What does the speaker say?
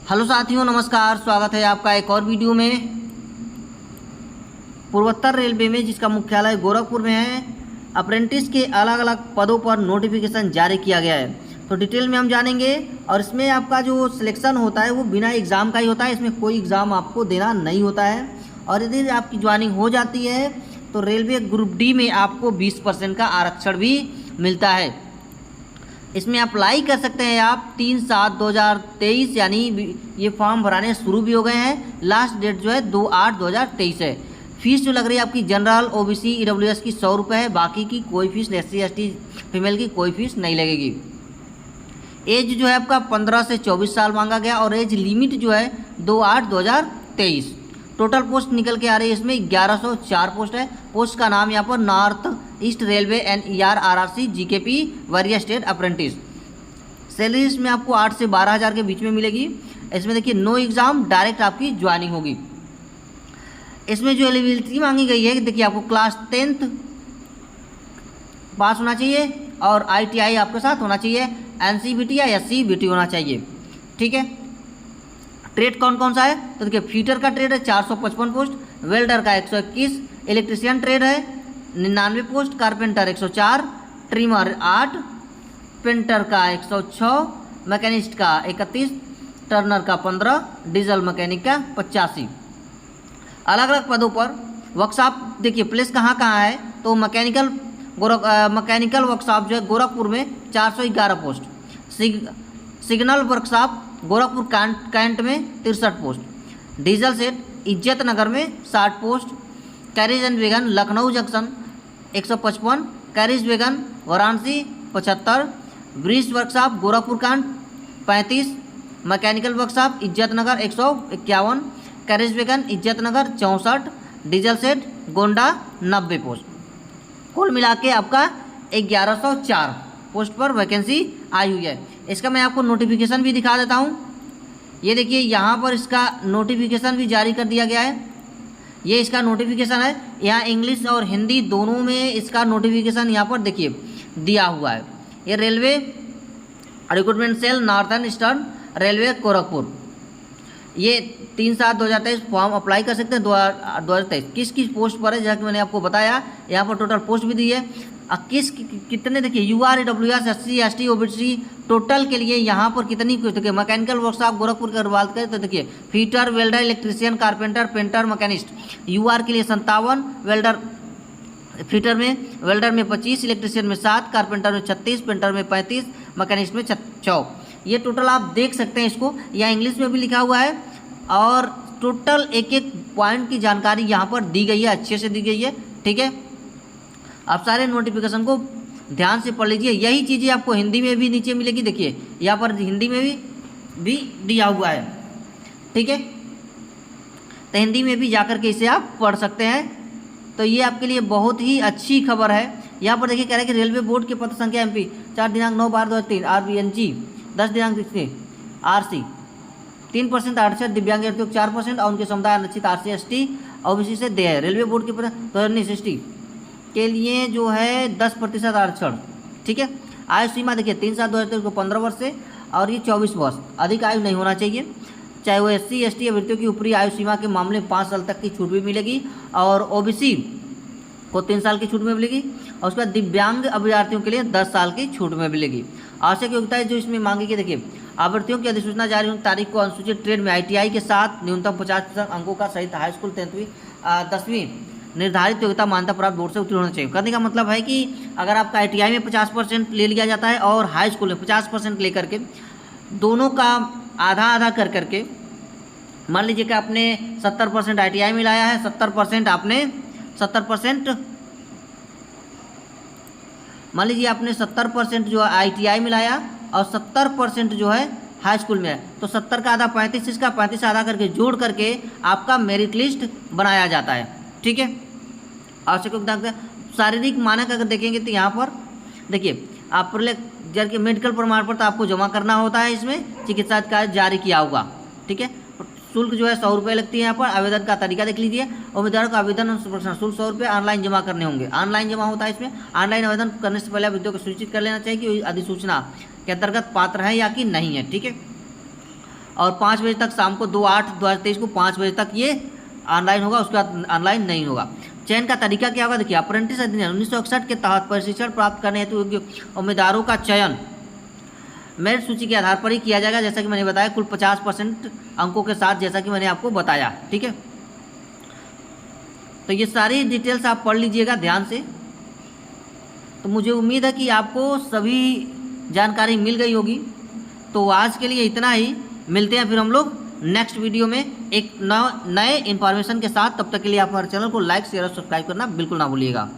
Hello साथियों, नमस्कार। स्वागत है आपका एक और वीडियो में। पूर्वोत्तर रेलवे में, जिसका मुख्यालय गोरखपुर में है, अप्रेंटिस के अलग अलग पदों पर नोटिफिकेशन जारी किया गया है। तो डिटेल में हम जानेंगे। और इसमें आपका जो सिलेक्शन होता है वो बिना एग्ज़ाम का ही होता है। इसमें कोई एग्ज़ाम आपको देना नहीं होता है। और यदि आपकी ज्वाइनिंग हो जाती है तो रेलवे ग्रुप डी में आपको 20% का आरक्षण भी मिलता है। इसमें अप्लाई कर सकते हैं आप 3/7/2023, यानी ये फॉर्म भराने शुरू भी हो गए हैं। लास्ट डेट जो है 2/8/2023 है। फीस जो लग रही है आपकी जनरल, ओबीसी, ईडब्ल्यूएस की 100 रुपये है। बाकी की कोई फीस, SC ST फीमेल की कोई फीस नहीं लगेगी। एज जो है आपका 15 से 24 साल मांगा गया और एज लिमिट जो है 2/8/2023। टोटल पोस्ट निकल के आ रही है इसमें 1104 पोस्ट है। पोस्ट का नाम यहाँ पर north east railway NER RRC GKP वरीय स्टेट अप्रेंटिस। सैलरी इसमें आपको 8 से 12 हज़ार के बीच में मिलेगी। इसमें देखिए नो एग्ज़ाम, डायरेक्ट आपकी ज्वाइनिंग होगी। इसमें जो एलिजिबिलिटी मांगी गई है, देखिए आपको क्लास 10th पास होना चाहिए और ITI आपके साथ होना चाहिए, NCBT या SCBT होना चाहिए। ठीक है। ट्रेड कौन कौन सा है तो देखिए फीटर का ट्रेड है 455 पोस्ट, वेल्डर का 121, इलेक्ट्रिशियन ट्रेड है 99 पोस्ट, कारपेंटर 104, ट्रिमर 8, पेंटर का 106, मैकेनिस्ट का 31, टर्नर का 15, डीजल मैकेनिक का 85। अलग अलग पदों पर वर्कशॉप देखिए प्लेस कहाँ कहाँ है तो मैकेनिकल वर्कशॉप जो है गोरखपुर में 411 post, signal workshop Gorakhpur cantt में 63 post, diesel set Izzatnagar में 60 post, carriage and wagon Lucknow junction 155, carriage wagon Varanasi 75, bridge workshop Gorakhpur cantt 35, mechanical workshop Izzatnagar 151, carriage wagon Izzatnagar 64, diesel set Gonda 90 post. कुल मिला के आपका 1104 पोस्ट पर वैकेंसी आई हुई है। इसका मैं आपको नोटिफिकेशन भी दिखा देता हूँ। ये देखिए यहाँ पर इसका नोटिफिकेशन भी जारी कर दिया गया है। ये इसका नोटिफिकेशन है। यहाँ इंग्लिश और हिंदी दोनों में इसका नोटिफिकेशन यहाँ पर देखिए दिया हुआ है। ये railway recruitment cell northern eastern railway Gorakhpur. ये 3/7/2023 फॉर्म अप्लाई कर सकते हैं 2023। किस किस पोस्ट पर है, जैसा कि मैंने आपको बताया, यहाँ पर टोटल पोस्ट भी दी है। कितने देखिए UR EWS SC ST OBC total के लिए यहाँ पर कितनी देखिए मैकेनिकल वर्कशॉप गोरखपुर की बात करें तो देखिए fitter, welder, electrician, carpenter, painter, machinist. UR के लिए 57, वेल्डर फीटर में, वेल्डर में 25, इलेक्ट्रिशियन में 7, कारपेंटर में 36, पेंटर में 35, मैकेनिस्ट में 6। ये टोटल आप देख सकते हैं। इसको यहाँ इंग्लिश में भी लिखा हुआ है और टोटल एक एक पॉइंट की जानकारी यहाँ पर दी गई है, अच्छे से दी गई है। ठीक है। आप सारे नोटिफिकेशन को ध्यान से पढ़ लीजिए। यही चीज़ें आपको हिंदी में भी नीचे मिलेगी। देखिए यहाँ पर हिंदी में भी दिया हुआ है। ठीक है। तो हिंदी में भी जाकर के इसे आप पढ़ सकते हैं। तो ये आपके लिए बहुत ही अच्छी खबर है। यहाँ पर देखिए कह रहे हैं कि रेलवे बोर्ड के पद संख्या MP 4 दिनांक 9/12/2023 RBNG 10 दिनांक RC 3% आरक्षण दिव्यांग अभ्यर्थियों को 4% और उनके समुदाय आरक्षित RC ST OBC से दे है। रेलवे बोर्ड के पद 2019 के लिए जो है 10% आरक्षण। ठीक है। आयु सीमा देखिए 3/7/2023 को 15 वर्ष से और ये 24 वर्ष, अधिक आयु नहीं होना चाहिए। चाहे वो SC ST अभ्यर्थियों की ऊपरी आयु सीमा के मामले में 5 साल तक की छूट भी मिलेगी और OBC को 3 साल की छूट में मिलेगी और उसके बाद दिव्यांग अभ्यर्थियों के लिए 10 साल की छूट में मिलेगी। आवश्यक योग्यताएं जो इसमें मांगी गई देखिए अभ्यर्थियों की अधिसूचना जारी होने की तारीख को अनुसूचित ट्रेड में ITI के साथ न्यूनतम 50% अंकों का सहित हाई स्कूल 10वीं निर्धारित योग्यता मान्यता प्राप्त बोर्ड से उत्तीर्ण होना चाहिए। कहने का मतलब है कि अगर आपका ITI में 50% ले लिया जाता है और हाई स्कूल में 50% लेकर के दोनों का आधा आधा कर करके, मान लीजिए कि आपने 70% ITI में लाया है, 70% आपने 70% मान लीजिए आपने 70% जो ITI में लाया और 70% जो है हाई स्कूल में है, तो 70 का आधा 35, इसका 35 आधा करके जोड़ करके आपका मेरिट लिस्ट बनाया जाता है। ठीक है। आवश्यक योग्यता शारीरिक मानक अगर देखेंगे तो यहाँ पर देखिए आप जर के मेडिकल प्रमाण पत्र आपको जमा करना होता है। इसमें चिकित्सा अधिकारी जारी किया होगा। ठीक है। शुल्क जो है 100 रुपये लगती है। यहाँ पर आवेदन का तरीका देख लीजिए। उम्मीदवार को आवेदन शुल्क 100 रुपये ऑनलाइन जमा करने होंगे। ऑनलाइन जमा होता है। इसमें ऑनलाइन आवेदन करने से पहले अभ्यर्थियों को सूचित कर लेना चाहिए कि अधिसूचना के अंतर्गत पात्र है या कि नहीं है। ठीक है। और 5 बजे तक शाम को 2/8/2023 को 5 बजे तक ये ऑनलाइन होगा, उसके बाद ऑनलाइन नहीं होगा। चयन का तरीका क्या होगा, देखिए अप्रेंटिस अधिनियम 1961 के तहत प्रशिक्षण प्राप्त करने हेतु योग्य उम्मीदवारों का चयन मेरिट सूची के आधार पर ही किया जाएगा, जैसा कि मैंने बताया कुल 50% अंकों के साथ, जैसा कि मैंने आपको बताया। ठीक है, तो ये सारी डिटेल्स आप पढ़ लीजिएगा ध्यान से। तो मुझे उम्मीद है कि आपको सभी जानकारी मिल गई होगी। तो आज के लिए इतना ही, मिलते हैं फिर हम लोग नेक्स्ट वीडियो में एक नए इन्फॉर्मेशन के साथ। तब तक के लिए आप हमारे चैनल को लाइक शेयर और सब्सक्राइब करना बिल्कुल ना भूलिएगा।